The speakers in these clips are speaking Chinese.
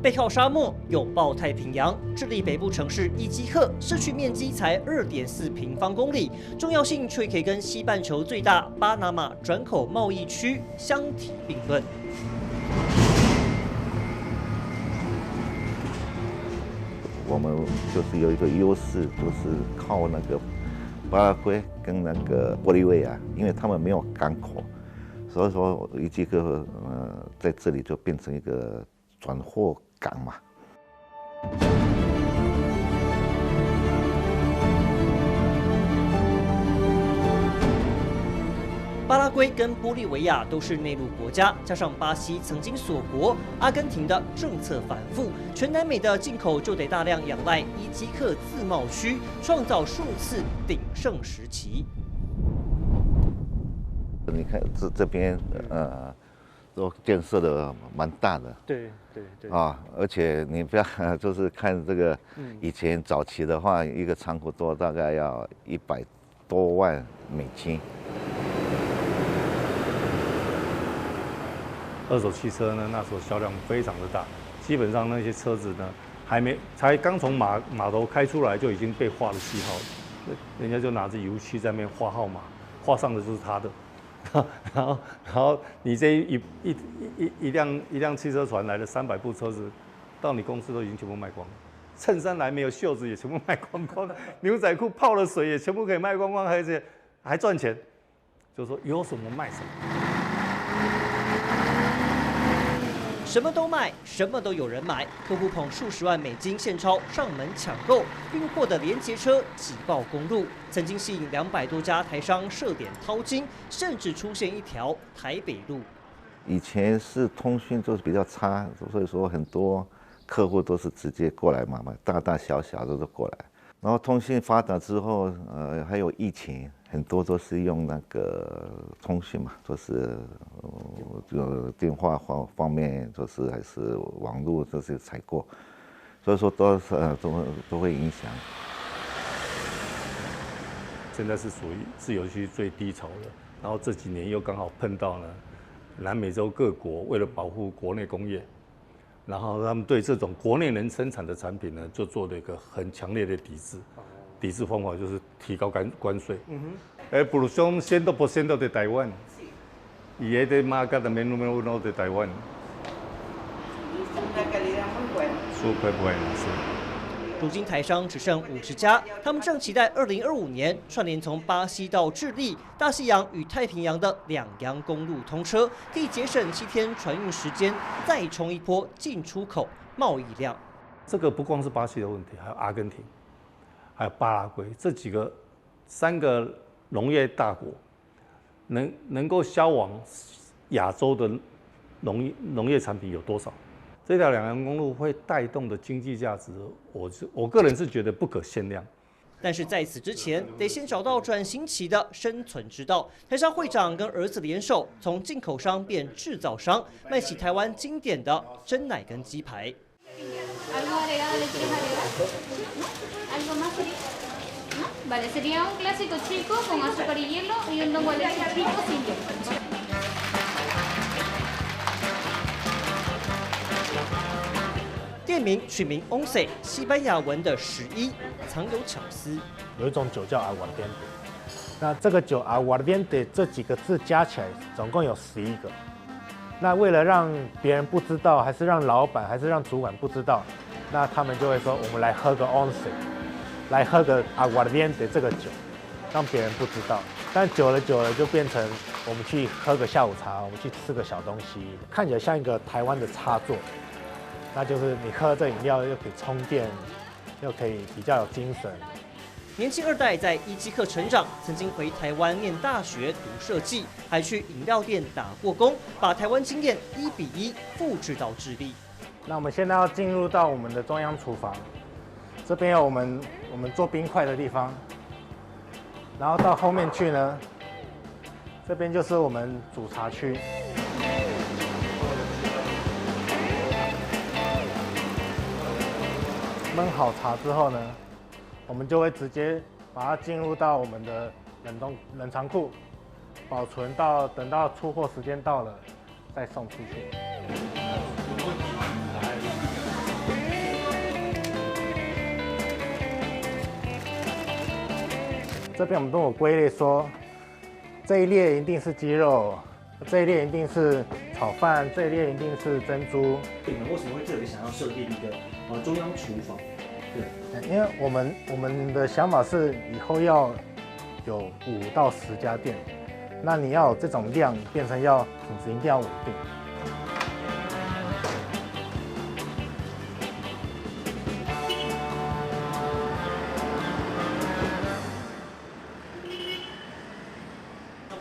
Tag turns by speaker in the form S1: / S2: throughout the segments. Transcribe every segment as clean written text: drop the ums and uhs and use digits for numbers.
S1: 背靠沙漠，拥抱太平洋，智利北部城市伊基克市区面积才2.4平方公里，重要性却可以跟西半球最大巴拿马转口贸易区相提并论。
S2: 我们就是有一个优势，就是靠那个巴拉圭跟那个玻利维亚，因为他们没有港口，所以说伊基克在这里就变成一个转货港嘛。
S1: 巴拉圭跟玻利维亚都是内陆国家，加上巴西曾经锁国，阿根廷的政策反复，全南美的进口就得大量仰赖伊基克自贸区，创造数次鼎盛时期。
S2: 你看这边都建设的蛮大的，
S1: 对
S2: 啊，而且你不要就是看这个，以前早期的话，一个仓库多大概要100多万美金。
S3: 二手汽车呢，那时候销量非常的大，基本上那些车子呢，才刚从码头开出来就已经被画了记号了，人家就拿着油漆在那边画号码，画上的就是他的。然后你这一辆汽车船来了300部车子，到你公司都已经全部卖光了。衬衫来没有袖子也全部卖光光，牛仔裤泡了水也全部可以卖光光，而且还赚钱。就是说有什么卖什么。
S1: 什么都卖，什么都有人买，客户捧数十万美金现钞上门抢购，运货的连结车挤爆公路，曾经吸引200多家台商设点淘金，甚至出现一条台北路。
S2: 以前是通讯就是比较差，所以说很多客户都是直接过来买，大大小小都是过来。然后通讯发达之后，还有疫情，很多都是用那个通讯嘛，就是电话方面，就是还是网络这些采购，所以说都会影响。
S3: 现在是属于自由区最低潮的，然后这几年又刚好碰到了南美洲各国为了保护国内工业。然后他们对这种国内能生产的产品呢，就做了一个很强烈的抵制。抵制方法就是提高关税。Produção 100% de Taiwan y es de marca también número 1 de Taiwan. Super buena.
S1: 如今台商只剩50家，他们正期待2025年串联从巴西到智利、大西洋与太平洋的两洋公路通车，可以节省7天船运时间，再冲一波进出口贸易量。
S3: 这个不光是巴西的问题，还有阿根廷，还有巴拉圭这3个农业大国，能够销往亚洲的农业产品有多少？这条两洋公路会带动的经济价值，我个人是觉得不可限量。
S1: 但是在此之前，得先找到转型期的生存之道。台商会长跟儿子联手，从进口商变制造商，卖起台湾经典的珍奶跟鸡排。
S4: Vale, sería un clásico chico con azúcar y hielo y un don gualecho chico sin hielo.
S1: 店名取名 Once， 西班牙文的11，藏有巧思。
S5: 有一种酒叫 aguardiente， 那这个酒 aguardiente 这几个字加起来总共有11个。那为了让别人不知道，还是让老板，还是让主管不知道，那他们就会说，我们来喝个 Once。来喝个 aguardiente 这个酒，让别人不知道。但久了就变成我们去喝个下午茶，我们去吃个小东西，看起来像一个台湾的插座。那就是你喝这饮料又可以充电，又可以比较有精神。
S1: 年轻2代在伊基克成长，曾经回台湾念大学读设计，还去饮料店打过工，把台湾经验1比1复制到智利。
S5: 那我们现在要进入到我们的中央厨房。这边有我们做冰块的地方，然后到后面去呢，这边就是我们煮茶区。焖好茶之后呢，我们就会直接把它进入到我们的冷藏库，保存等到出货时间到了再送出去。这边我们都有归类说，这一列一定是鸡肉，这一列一定是炒饭，这一列一定是珍珠。
S1: 你们为什么会特别想要设定一个中央厨房？对，
S5: 因为我们的想法是以后要有5到10家店，那你要有这种量，变成要品质一定要稳定。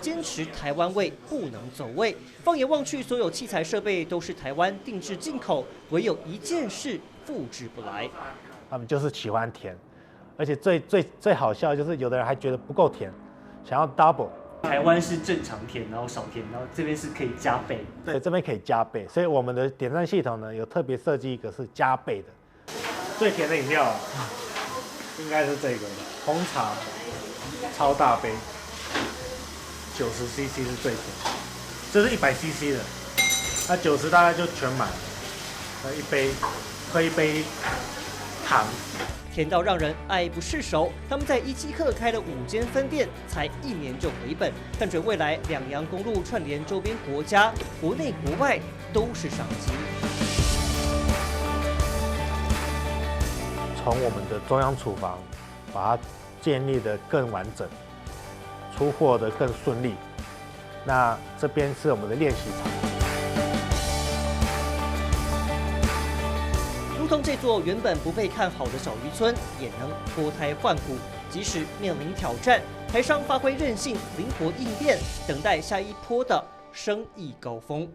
S1: 坚持台湾味，不能走味。放眼望去，所有器材设备都是台湾定制进口，唯有一件事复制不来。
S5: 他们就是喜欢甜，而且最好笑的就是有的人还觉得不够甜，想要 double。
S1: 台湾是正常甜，然后少甜，然后这边是可以加倍。
S5: 对，这边可以加倍，所以我们的点赞系统呢有特别设计一个是加倍的。最甜的饮料应该是这个红茶，超大杯，90cc 是最甜，这是100cc 的，那90大概就全满，那一杯喝一杯糖。
S1: 甜到让人爱不释手。他们在17克开了5间分店，才1年就回本。看准未来两洋公路串联周边国家，国内国外都是商机。
S5: 从我们的中央厨房把它建立得更完整，出货的更顺利。那这边是我们的练习场。
S1: 如同这座原本不被看好的小渔村，也能脱胎换骨。即使面临挑战，台商发挥韧性，灵活应变，等待下一波的生意高峰。